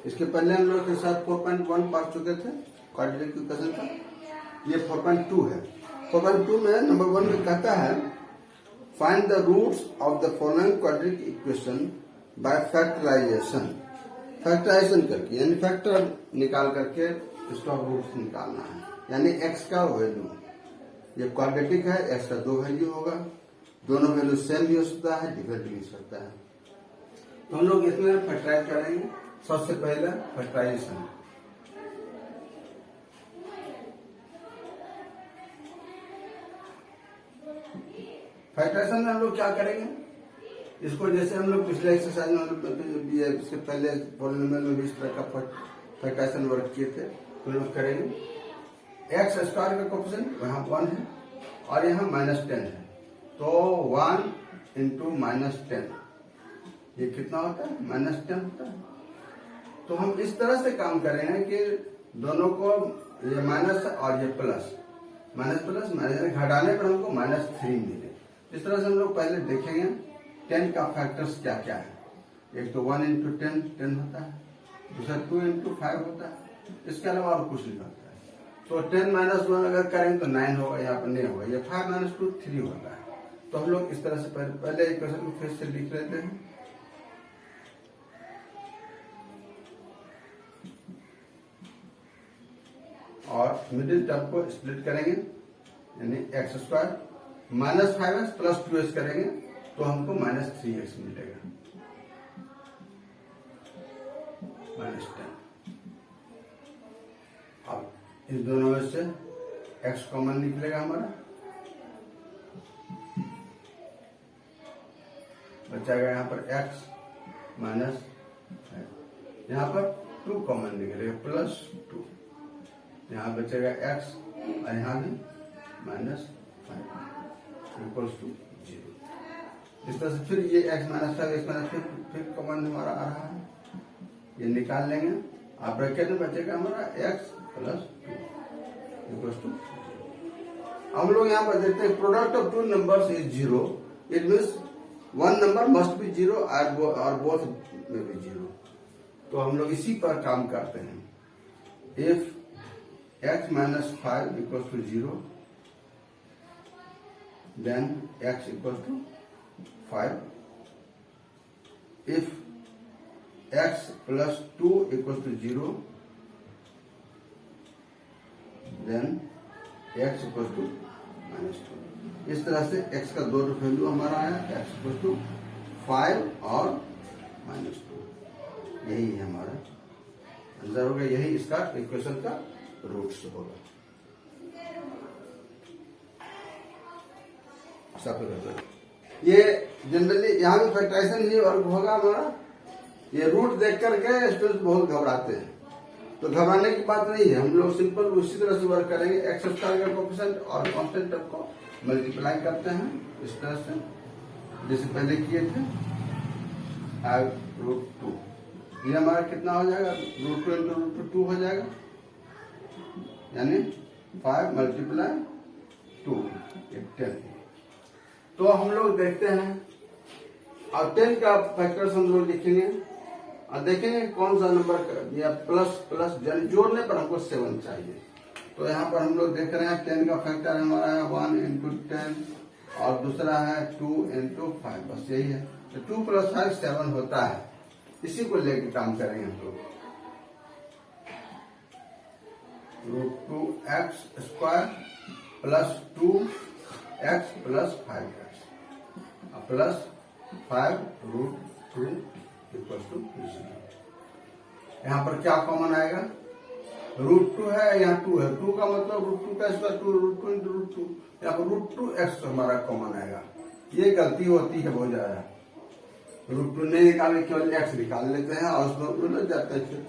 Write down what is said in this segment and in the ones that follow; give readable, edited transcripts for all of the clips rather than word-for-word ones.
इसके पहले हम लोग के साथ 4.1 पढ़ चुके थे क्वाड्रेटिक इक्वेशन का। ये 4.2 है। 4.2 में नंबर 1 में कहता है find the roots of the following quadratic equation by factorisation. Factorisation करके यानी फैक्टर निकाल करके इसका रूट्स निकालना है, यानी एक्स का वैल्यू। ये क्वाड्रेटिक है, एक्स का 2 वैल्यू होगा, दोनों वैल्यू सेम भी हो सकता है, डिफरेंट भी हो सकता है। तो हम लोग इसमें फैक्टराइज करेंगे। सबसे पहले फैक्टराइजेशन। फैक्टराइजेशन में हम लोग क्या करेंगे, इसको जैसे हम लोग पिछले एक्सरसाइज में इसके पहले पॉलिनोमियल में भी इस तरह का फैक्टराइजेशन वर्क किए थे, तो हम लोग करेंगे। एक्स स्क्वायर का कोफिशिएंट यहाँ 1 है और यहाँ -10 है, तो 1 इंटू -10 ये कितना होता है, -10 होता है। तो हम इस तरह से काम करेंगे कि दोनों को ये माइनस और ये प्लस, माइनस प्लस माइनस घटाने पर हमको -3 मिले। इस तरह से हम लोग पहले देखेंगे 10 का फैक्टर्स क्या क्या है। एक तो 1 इंटू 10 होता है, दूसरा 2 इंटू 5 होता है, इसके अलावा और कुछ नहीं होता है। तो 10 - 1 अगर करेंगे तो 9 होगा, यहाँ पर नहीं होगा। ये 5 - 2 3 होता है। तो हम लोग इस तरह से पहले इक्वेशन को फिर से लिख लेते हैं। और मिडिल टर्म को स्प्लिट करेंगे, यानी x square -5x plus 2x करेंगे तो हमको -3x मिलेगा, -10। अब इस दोनों में से x कॉमन निकलेगा हमारा, बचाएगा यहाँ पर x -5, यहाँ पर 2 कॉमन निकलेगा +2, यहाँ बचेगा x और यहाँ भी -5 इक्वल्स टू 0। इस तरह से फिर ये x -5 x फिर कॉमन हमारा आ रहा है, ये निकाल लेंगे। आप ब्रैकेट में बचेगा हमारा x + 2 इक्वल्स टू 0। हम लोग यहाँ पर देखते हैं product of 2 numbers is 0, it means one number must be 0 और बोथ में भी 0। तो हम लोग इसी पर काम करते हैं। If x - 5 equals to 0, then x equals to 5. If x plus 2 equals to 0, then x equals to -2. इस तरह से x का 2 वैल्यू हमारा आया, x equals to 5 और -2। यही है हमारा आंसर होगा, यही इसका इक्वेशन का रूट्स होगा। ये जनरली यहाँ भी फैक्टराइजेशन ही वर्क होगा हमारा। ये रूट देख करके स्टूडेंट बहुत घबराते हैं, तो घबराने की बात नहीं है। हम लोग सिंपल उसी तरह से वर्क करेंगे। एक्स स्क्वायर का कोफिशिएंट और कांस्टेंट टर्म को मल्टीप्लाई करते हैं इस तरह से, जैसे पहले किए थे। √2 ये हमारा कितना हो जाएगा, √2 इंटू √2 हो जाएगा, यानी 5 × 2 10। तो हम लोग देखते हैं और 10 का फैक्टर्स हम लोग लिखेंगे और देखेंगे कौन सा नंबर या प्लस यानी जोड़ने पर हमको 7 चाहिए। तो यहाँ पर हम लोग देख रहे हैं 10 का फैक्टर हमारा है 1 × 10 और दूसरा है 2 × 5, बस यही है। तो 2 + 5 7 होता है, इसी को लेकर काम करेंगे हम लोग। √2x² + 2x + 5x plus 5 √2 equals to 0। यहाँ पर क्या कॉमन आएगा, √2 है, यहाँ 2 है, 2 का मतलब √2 का स्क्वायर 2 √2 × √2, यहाँ पर √2x हमारा कॉमन आएगा। ये गलती होती है बहुत ज्यादा, √2 नहीं निकालने केवल x निकाल लेते हैं और उसमें उलझ जाते हैं।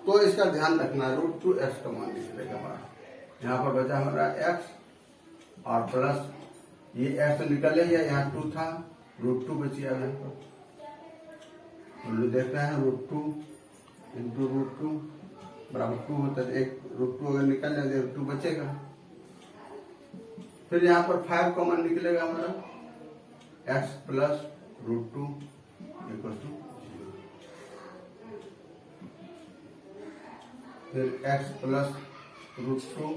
तो इसका ध्यान रखना है, √2x कॉमन निकलेगा हमारा। यहाँ पर बचा हमारा x और प्लस ये x निकले, यहाँ 2 था, √2 बची है। यहाँ पर हम लोग देख रहे हैं √2 × √2 बराबर 2 होता है। एक √2 अगर निकल जाए तो 2 बचेगा। फिर यहाँ पर 5 कॉमन निकलेगा हमारा, x + √2 इक्वल टू 0। फिर x plus √2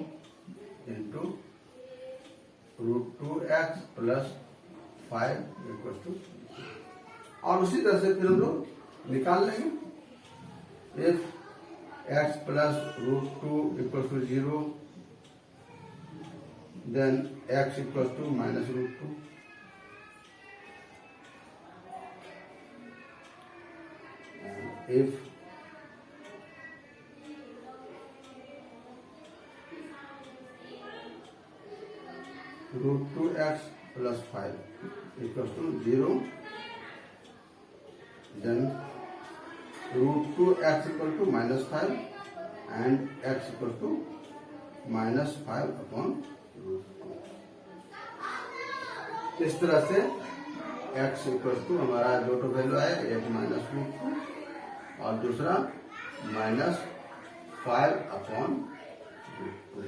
into √2x plus 5 equal to, और उसी तरह से फिर हम लोग निकाल लेंगे। If x plus √2 equal to 0, then x equal to minus √2, if √2x plus 5 equals to 0, then √2x equal to minus 5 and x equal to minus 5 upon √2। इस तरह से x इक्वल टू हमारा दो तो वैल्यू आएगा, एक माइनस √2 और दूसरा माइनस 5 अपॉन √2।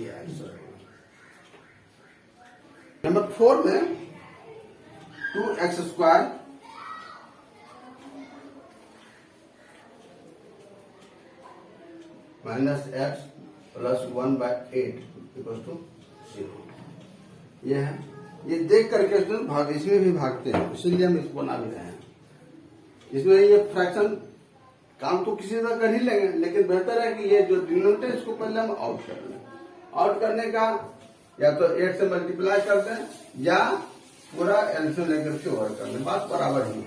ये आंसर है। नंबर 4 में 2x square minus x plus 1/8 equal to 0। ये है, ये देख करके भाग, इसमें भी भागते हैं, इसीलिए हम इसको बना भी रहे हैं। इसमें ये फ्रैक्शन काम तो किसी तरह कर ही लेंगे, लेकिन बेहतर है कि ये जो डिनोमिनेटर इसको पहले हम आउट कर लें। आउट करने का या तो 8 से मल्टीप्लाई कर दें या पूरा एलसीएम लेकर के ओवर कर लें, बात बराबर ही है।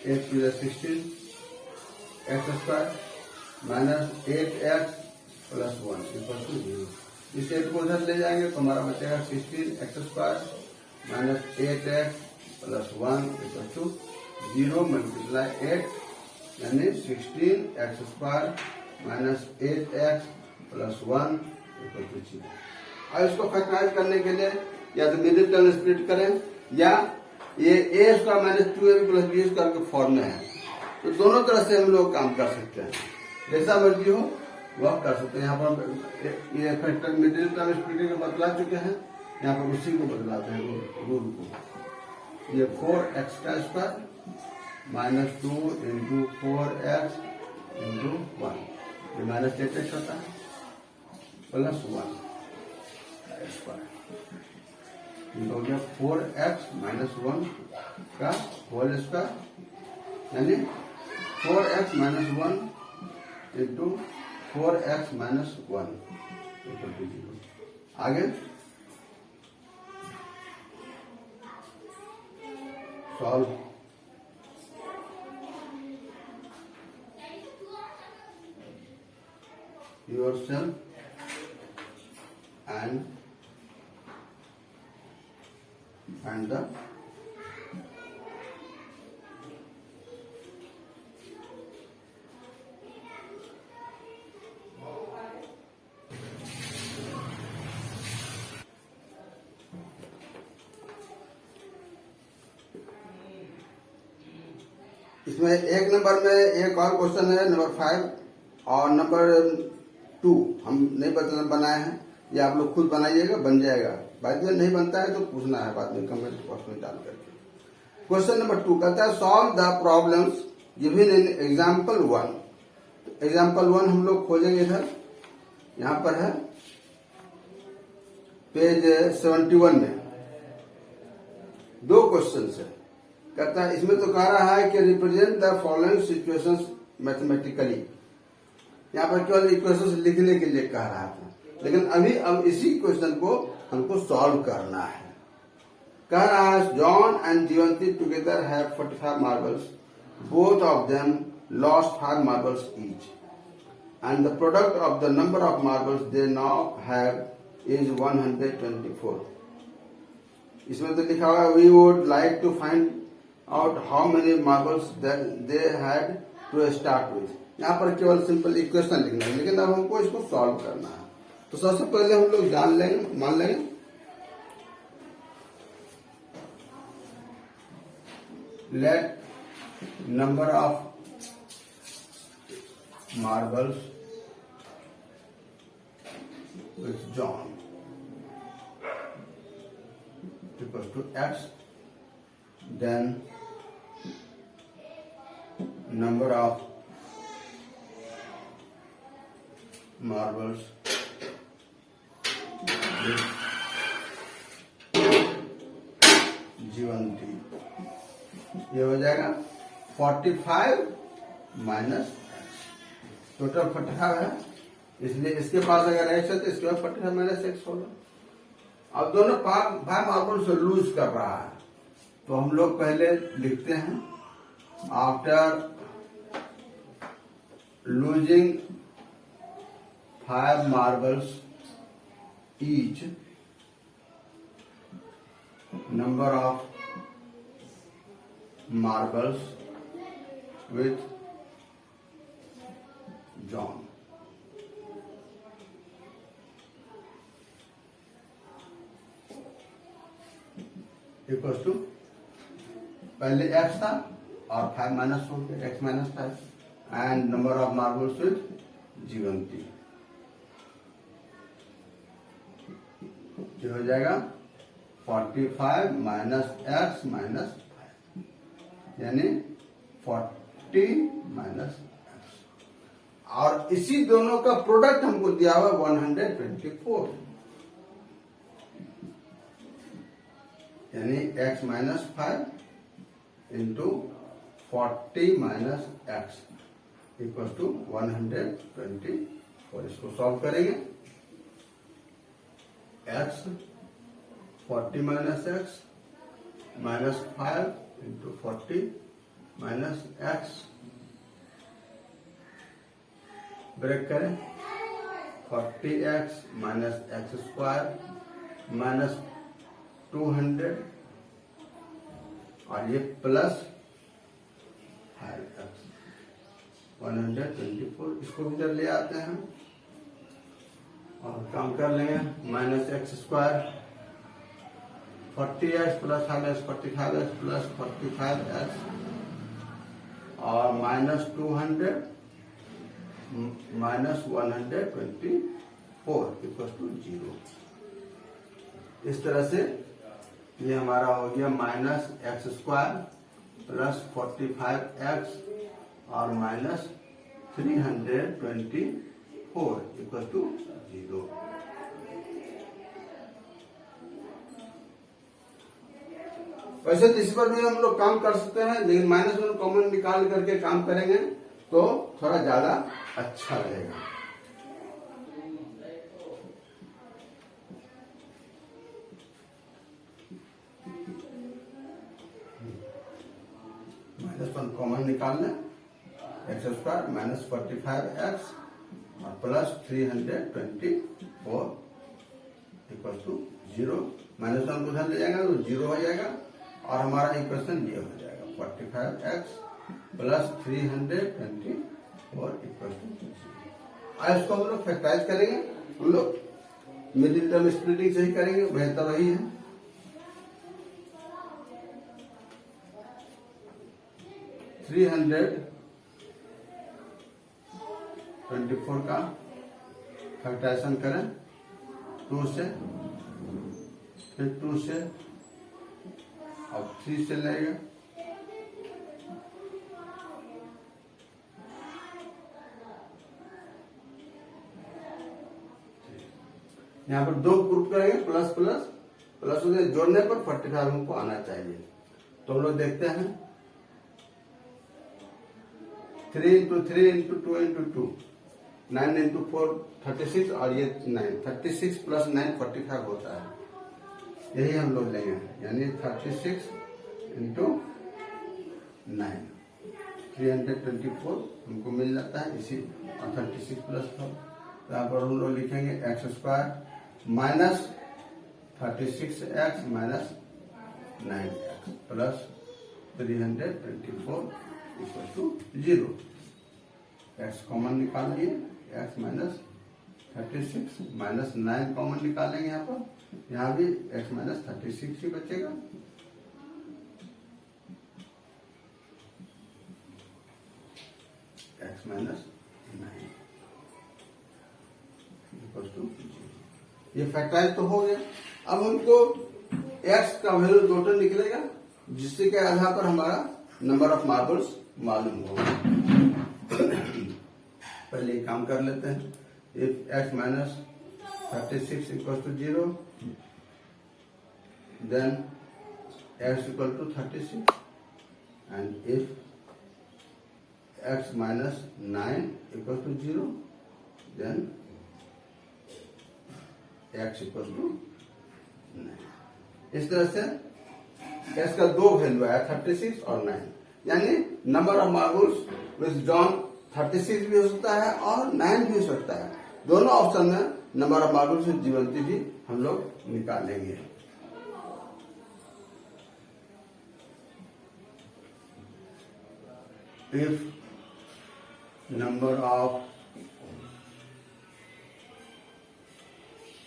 8 + 16 x square minus 8x plus 1 equal to 0। इस 8 को उधर ले जाएंगे तो हमारा बचेगा 16x square minus 8x plus 1 equal to 0 multiply 8, यानी 16x square minus 8x plus 1 equal to 0। और इसको फैक्टराइज करने के लिए या तो मिडिल टर्म स्प्लिट करें या ये a square minus 2ab plus b square के फॉर्म में है, तो दोनों तरह से हम लोग काम कर सकते हैं, जैसा मर्जी हो वह कर सकते हैं। यहाँ पर ये फैक्टर मिडिल टर्म स्प्लिटिंग को बदला चुके हैं, यहाँ पर उसी को बदलाते हैं रूल को। ये 4x का square minus 2 into 4x into 1, ये माइनस 8x होता है प्लस 1 स्क्वायर, हो गया 4x माइनस 1 का होल स्क्वायर, यानी 4x minus 1 into 4x minus 1 equal to 0। आगे सॉल्व, yourself and the इसमें एक नंबर में एक और क्वेश्चन है, नंबर 5 और नंबर 2 हम नहीं बनाए हैं, ये आप लोग खुद बनाइएगा, बन जाएगा। बाद में नहीं बनता है तो पूछना है बाद में कमेंट बॉक्स में डाल करके। क्वेश्चन नंबर 2 कहता है solve the problems given in example 1। Example 1 हम लोग खोजेंगे, इधर यहाँ पर है पेज 71 में 2 क्वेश्चन है। कहता है इसमें तो कह रहा है कि represent the following situations mathematically, यहाँ पर केवल इक्वेशंस लिखने के लिए कह रहा था, लेकिन अभी अब इसी क्वेश्चन को हमको सॉल्व करना है। कह रहा है John and Jivanti together have 45 marbles, both of them lost 5 marbles each, and the product of the number of marbles they now have is 124। इसमें तो लिखा हुआ है we would like to find out how many marbles they had to start with. यहाँ पर केवल simple equation लिखना है, लेकिन अब हमको इसको सॉल्व करना है। तो सबसे पहले हम लोग मान लेंगे let number of marbles with John equal to x, then number of marbles Jivanti, ये हो जाएगा 45 माइनस टोटल 45 है, इसलिए इसके पास अगर एक्स है तो इसके पास 45 माइनस एक्स होगा। अब दोनों 5 मार्बल से लूज कर रहा है, तो हम लोग पहले लिखते हैं after losing 5 marbles each, number of marbles with John equals to, पहले x था और 5 माइनस हो गया, x minus 5 and number of marbles with Jivanti, जो हो जाएगा 45 माइनस एक्स माइनस 5 यानी 40 माइनस एक्स, और इसी दोनों का प्रोडक्ट हमको दिया हुआ 124 यानी x minus 5 into 40 minus x equal to 124। इसको सॉल्व करेंगे, x 40 minus x minus 5 into 40 minus x, break करें 40x minus x square minus 200 और ये प्लस 5x 124, इसको भी इधर ले आते हैं और काम कर लेंगे, minus x square 40x plus 5x 45x plus 45x और माइनस 200 माइनस 124 इक्वल टू 0। इस तरह से ये हमारा हो गया minus x square plus 45x और माइनस 324 इक्वल टू 0। वैसे तो इस पर भी हम लोग काम कर सकते हैं, लेकिन माइनस 1 कॉमन निकाल करके काम करेंगे तो थोड़ा ज्यादा अच्छा लगेगा। माइनस 1 कॉमन निकाल लें, एक्स स्क्वायर माइनस 45x और प्लस 324 इक्वल टू 0। माइनस 1 को उधर ले जाएगा तो 0 हो जाएगा और हमारा इक्वेशन ये हो जाएगा 45x प्लस 324 इक्वल टू 0। आज इसको हम लोग फैक्टराइज करेंगे, हम लोग मिडिल टर्म स्प्लिटिंग से ही करेंगे, बेहतर वही है। थ्री 324 का फैक्टराइजेशन करें 2 से, फिर 2 से अब 3 से लेगा, यहाँ पर 2 ग्रुप करेंगे, प्लस प्लस प्लस उन्हें जोड़ने पर 45 हमको आना चाहिए। तो हम लोग देखते हैं 3 इंटू 3 इंटू 2 इंटू 2 9 इंटू 4 36 और ये 9 36 प्लस 9 45 होता है, यही हम लोग लेंगे, यानी 36 इंटू 9 324 हमको मिल जाता है इसी, और 36 प्लस 4 यहाँ पर हम लोग लिखेंगे x square minus 36x minus 9x plus 324 equal to 0। X common निकाल लिए, एक्स माइनस 36 माइनस 9 कॉमन निकालेंगे, यहाँ पर यहाँ भी एक्स माइनस 36 ही बचेगा। X minus 9 equal to 0। ये फैक्टराइज तो हो गया। अब हमको x का वैल्यू टोटल निकलेगा, जिससे के आधार पर हमारा नंबर ऑफ मार्बल्स मालूम होगा। पहले काम कर लेते हैं, if x minus 36 equals to 0, then x equal to 36, and if x minus 9 equals to 0, then x equals to 9. इस तरह से x का दो वैल्यू है 36 और 9, यानी number of marbles with John 36 भी हो सकता है और 9 भी हो सकता है। दोनों ऑप्शन में नंबर ऑफ मार्बल्स विद जीवंती भी हम लोग निकालेंगे। If number of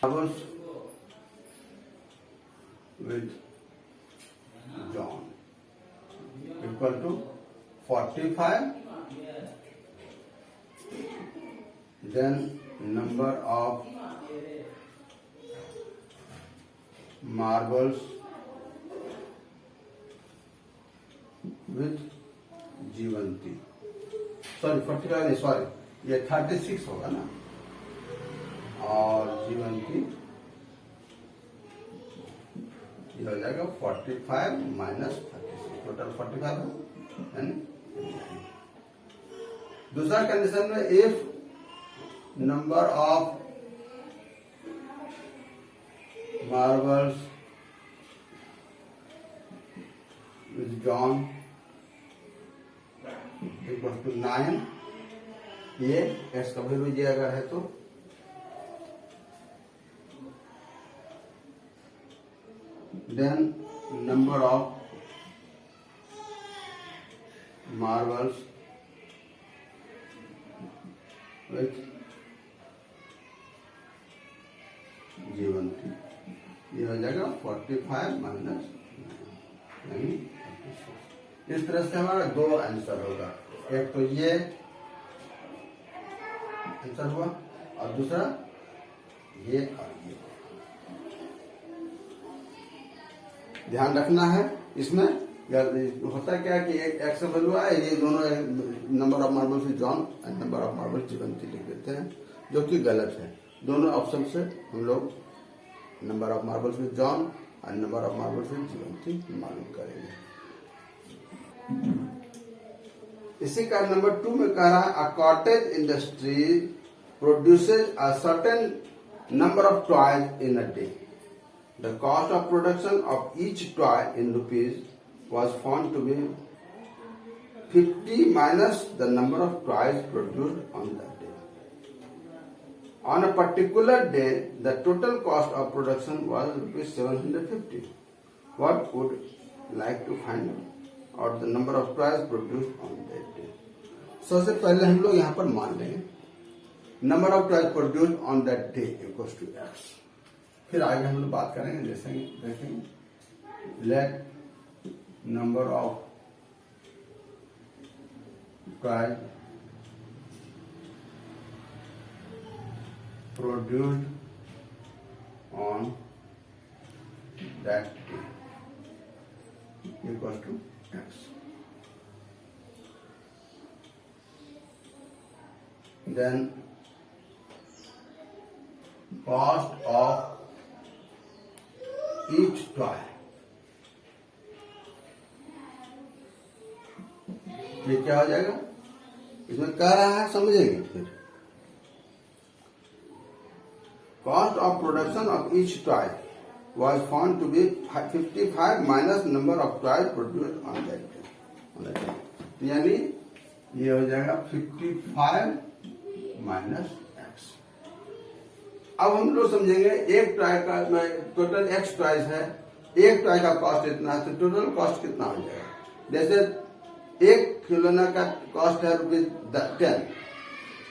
marbles with John equal to 45, then number of marbles with Jivanti, sorry 45 नहीं, सॉरी ये 36 होगा ना, और जीवंती ये हो जाएगा 45 माइनस 36, टोटल 45 है। दूसरा कंडीशन में if number of marbles with John equal to 9, ये एक्स का वैल्यू ये अगर है तो then number of marbles with Jivanti, ये हो जाएगा 45 माइनस 9। इस तरह से हमारा दो आंसर होगा, एक तो ये आंसर हुआ और दूसरा ये और ये। ध्यान रखना है इसमें होता क्या कि एक एक्स वैल्यू है, ये दोनों number of marbles with John and number of marbles Jivanti लिख देते हैं, जो कि गलत है। दोनों ऑप्शन से हम लोग number of marbles with John and number of marbles with Jivanti मालूम करेंगे। इसी का नंबर 2 में कह रहा है a cottage industry produces a certain number of toys in a day. The cost of production of each toy in rupees was found to be 50 minus the number of toys produced on that day. On a particular day, the total cost of production was rupees 750. What would like to find out the number of toys produced on that day? सबसे पहले हम लोग यहाँ पर मान लेंगे number of toys produced on that day equals to x. फिर आगे हम लोग बात करेंगे, जैसे देखेंगे let number of toys produced on that day equals to x. Then cost of each toy, ये क्या हो जाएगा, इसमें कह रहा है समझेंगे फिर। Cost of production of each toy was found to be 55 minus number of toys produced on that day, यानी ये हो जाएगा 55 माइनस एक्स। अब हम लोग समझेंगे एक टॉय का टोटल एक्स टॉयज है, एक टॉय का कॉस्ट इतना है, तो टोटल कॉस्ट कितना हो जाएगा। जैसे एक खिलौना का कॉस्ट है ₹10,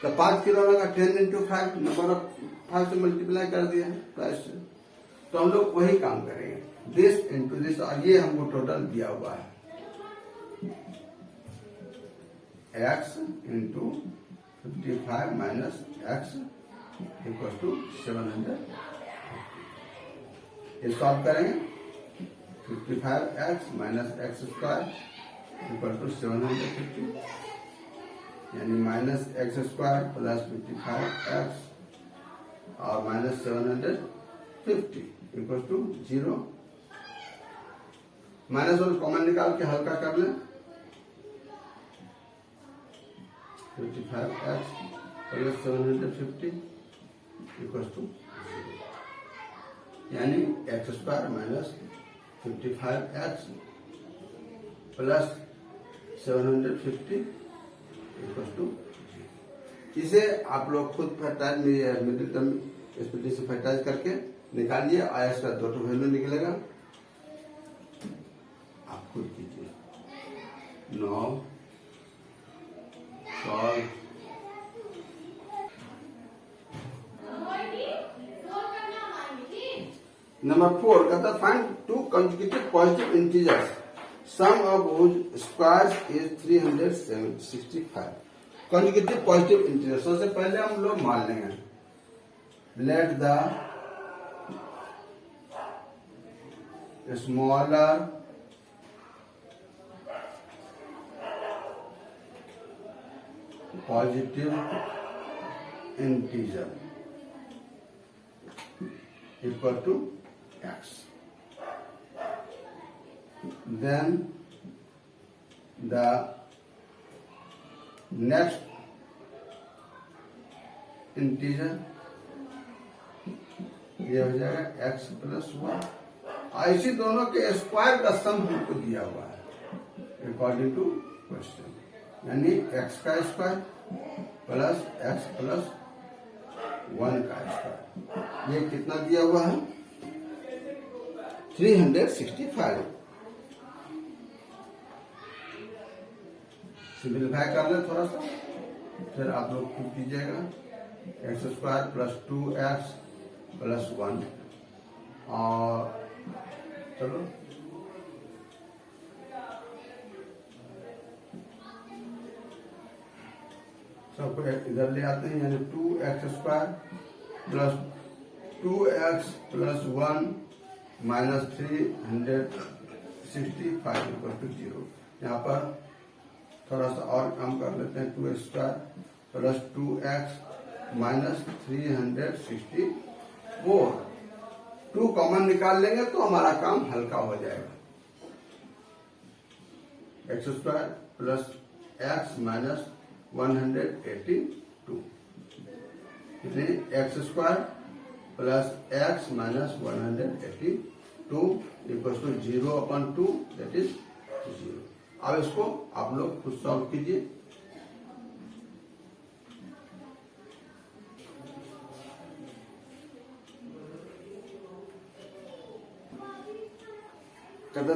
तो 5 खिलौना का 10 into 5 नंबर ऑफ 5 से मल्टीप्लाई कर दिया प्राइस से, तो हम लोग वही काम करेंगे, दिस इंटू दिस, और ये हमको टोटल दिया हुआ है x into 55 minus x equal to 700। ये सॉल्व करेंगे, 55x minus x square equal to 750, यानी minus x square plus 55x और माइनस 750 इक्वल टू 0। -1 कॉमन निकाल के हल्का कर लें। 55x प्लस 750 इक्वल टू 0, यानी x square minus 55x plus 750 equal to 0। इसे आप लोग खुद फैक्टराइज में मिडिल टर्म स्प्लिटिंग से फैक्टराइज करके निकालिए, आया इसका 2 वैल्यू निकलेगा। आप खुद कीजिए। 9 सॉल्व। नंबर 4 कहता find 2 consecutive positive integers sum of whose squares is 365। consecutive positive integers, सबसे पहले हम लोग मान लेंगे let the smaller positive integer equal to x, then the next integer ये हो जाएगा x प्लस 1। ऐसी दोनों के स्क्वायर का सम हमको दिया हुआ है अकॉर्डिंग टू क्वेश्चन, यानी x का स्क्वायर प्लस x प्लस 1 का स्क्वायर, ये कितना दिया हुआ है 365। सिंप्लीफाई कर ले थोड़ा सा, फिर आप लोग खुद कीजिएगा। X square plus 2x plus 1, और चलो सबको इधर ले आते हैं, यानी 2x square plus 2x plus 1 minus 365 equal to 0। यहाँ पर थोड़ा सा और काम कर लेते हैं। 2x square plus 2x minus 364, 2 common निकाल लेंगे तो हमारा काम हल्का हो जाएगा। X square plus x minus 182, इसलिए x square plus x minus 182 equal to 0/2, that is 0। अब इसको आप लोग खुद सॉल्व कीजिए।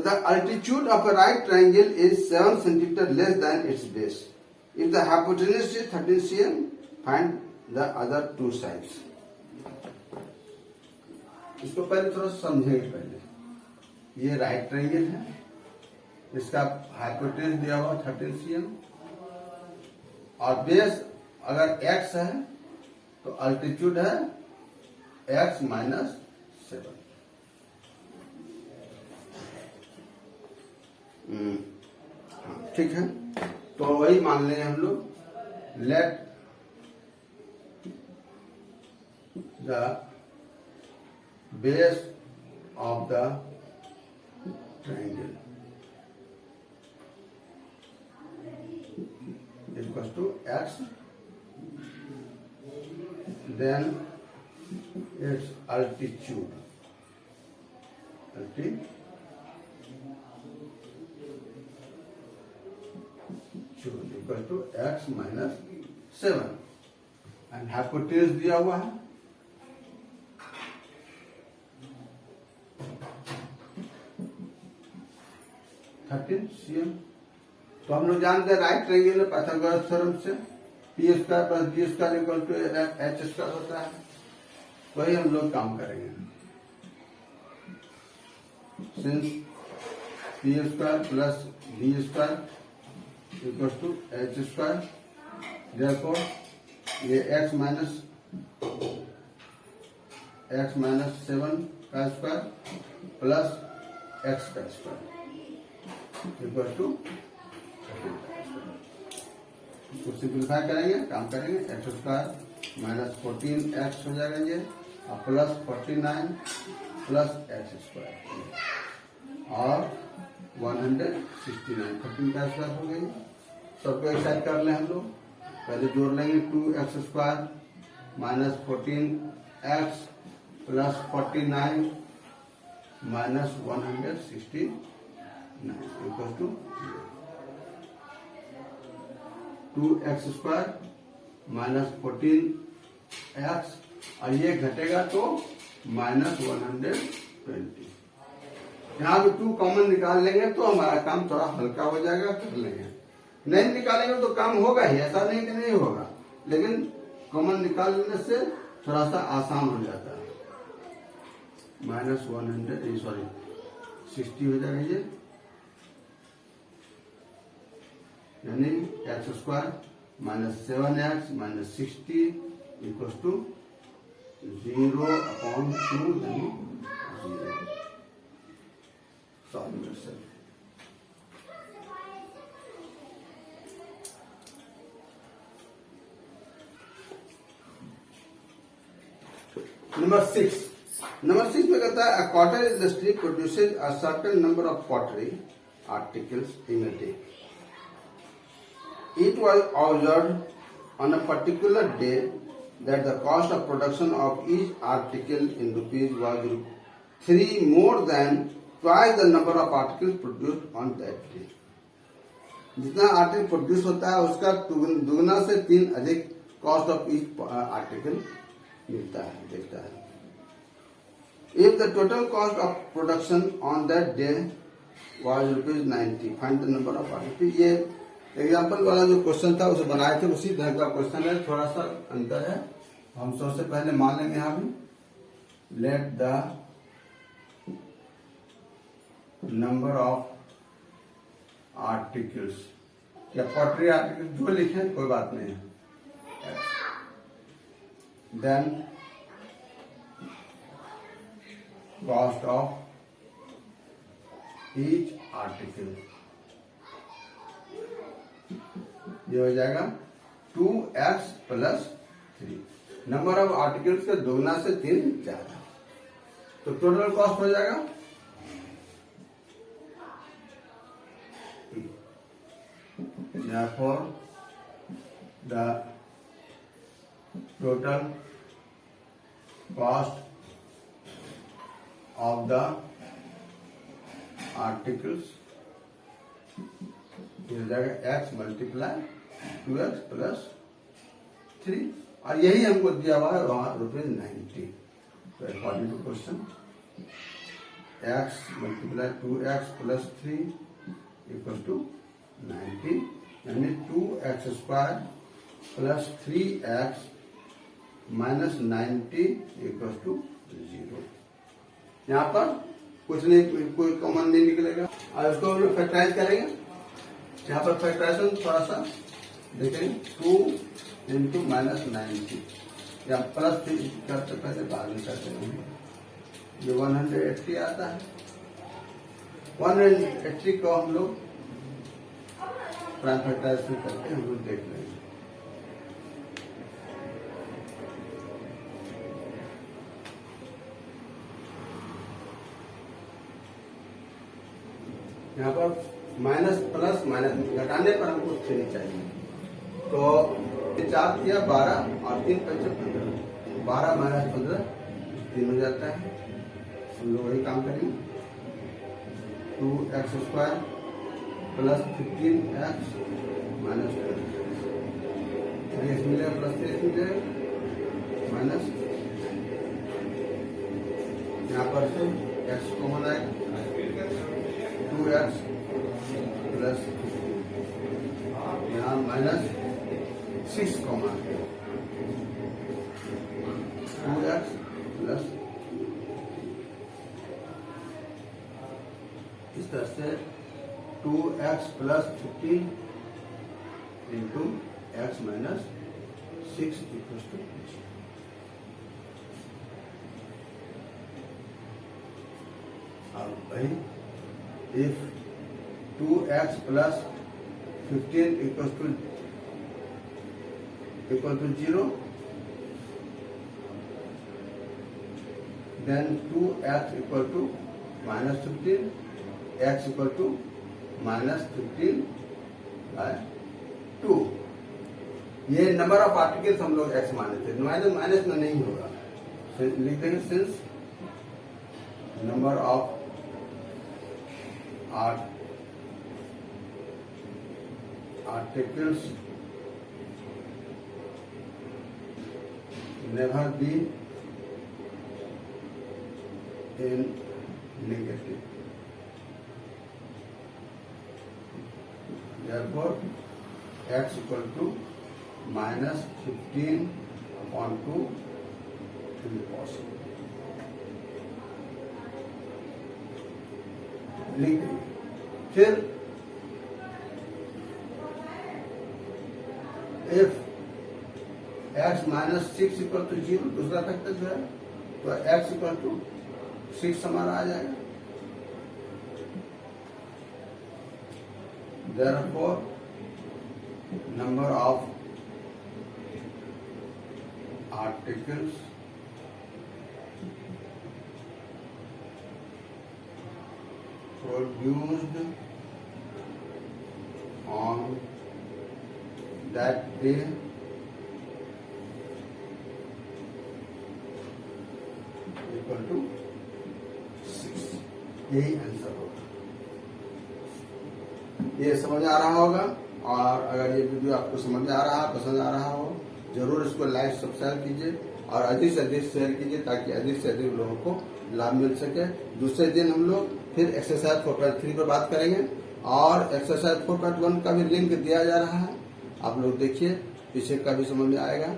The altitude of a right triangle is 7 centimeter less than its base. If the hypotenuse is 13 cm, find the other 2 sides. इसको पहले थोड़ा समझेंगे। पहले ये राइट ट्रायंगल है, इसका हाइपोटेन्यूज दिया हुआ 13 cm, और बेस अगर x है तो अल्टीट्यूड है x माइनस 7। ठीक है, तो वही मान लेंगे हम लोग। Let the base of the triangle equal to x, then its altitude equal to x minus 7, and hypotenuse दिया हुआ है cm। तो हम लोग जानते हैं राइट ट्रायंगल में पाइथागोरस थ्योरम से p square plus b square equal to h square होता है, वही हम लोग काम करेंगे। Since p square plus b square equal to h square, therefore ये x माइनस 7 का स्क्वायर प्लस x का स्क्वायर इक्वल टू, सिंप्लीफाई करेंगे, काम करेंगे। एक्स स्क्वायर माइनस 14x हो जाएगा ये, और प्लस 49 प्लस x स्क्वायर और 169। 14 का स्क्वायर हो गई। सबको एक साइड कर लें हम लोग। पहले जोड़ लेंगे 2x square minus 14x plus 49 minus 169 equal to 2x square minus 14x और ये घटेगा तो माइनस 120। यहाँ भी 2 कॉमन निकाल लेंगे तो हमारा काम थोड़ा हल्का हो जाएगा, कर लेंगे। नहीं निकालेंगे तो काम होगा ही, ऐसा नहीं कि नहीं होगा, लेकिन कॉमन निकाल लेने से थोड़ा सा आसान हो जाता है। माइनस 60 हो जाएगा ये, यानी x square minus 7x minus 60 equal to 0/2 यानी 0। Solve yourself. नंबर 6 में कहता है, a cottage industry produces a certain number of pottery articles in a day. It was observed on a particular day that the cost of production of each article in rupees was 3 more than twice the number of articles produced on that day. जितना article produce होता है उसका दुगना से 3 अधिक cost of each article मिलता है, देखता है। If the total cost of production on that day was ₹90, find the number of articles. ये एग्जाम्पल वाला जो क्वेश्चन था उसे बनाए थे, उसी तरह का क्वेश्चन है, थोड़ा सा अंतर है। हम सबसे पहले मान लेंगे यहाँ भी, let the number of articles या पॉटरी आर्टिकल्स जो लिखे कोई बात नहीं है, then cost of each article, ये हो जाएगा 2x plus 3। Number of articles के दोगुना से 3 ज्यादा, तो टोटल कॉस्ट हो जाएगा therefore the total cost of the articles ये हो जाएगा x मल्टीप्लाई 2x प्लस 3, और यही हमको दिया हुआ है वहां ₹90। तो according to question x multiply 2x plus 3 equal to 90, यानी 2x square plus 3x minus 90 equal to 0। यहाँ पर कुछ नहीं, कोई कॉमन नहीं निकलेगा, और इसको हम लोग फैक्टराइज करेंगे। यहाँ पर फैक्टराइजेशन थोड़ा सा देखेंगे, 2 इंटू माइनस 90 या प्लस 3 करते पहले बाद में करते हैं, ये 180 आता है। 180 को हम लोग प्राइम फैक्टराइजेशन करके हम लोग देख लेंगे। यहाँ पर माइनस प्लस माइनस घटाने पर हमको 3 चाहिए, तो 4 किया 12 और 3 5 15, 12 माइनस 15 3 हो जाता है। हम लोग वही काम करेंगे, 2x square plus 15x minus 3x मिलेगा प्लस 3x मिलेगा माइनस, यहाँ पर से x कॉमन आएगा, 2x प्लस यहाँ माइनस 6 कॉमन, 2x प्लस, इस तरह से 2x plus 15 into x minus 6 equal to. अब वही if 2x plus 15 equals to 0, then 2x equal to minus 15, x equal to minus 15 by 2। ये नंबर ऑफ आर्टिकल्स हम लोग x माने थे, माइनस में नहीं होगा, लिख देंगे since number of articles never be in negative, therefore x equal to minus 15 upon 2 will be possible। लिख फिर if x minus 6 equal to 0, दूसरा फैक्टर जो है, तो x इक्वल टू 6 हमारा आ जाएगा। Therefore number of articles produced on that day equal to 6। यही answer होगा। ये समझ आ रहा होगा, और अगर ये वीडियो आपको समझ में आ रहा, पसंद आ रहा हो, जरूर इसको लाइक सब्सक्राइब कीजिए और अधिक से अधिक शेयर कीजिए, ताकि अधिक से अधिक लोगों को लाभ मिल सके। दूसरे दिन हम लोग फिर एक्सरसाइज 4.3 पर बात करेंगे, और एक्सरसाइज 4.1 का भी लिंक दिया जा रहा है, आप लोग देखिए, पीछे का भी समझ में आएगा।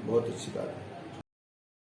बहुत अच्छी बात है।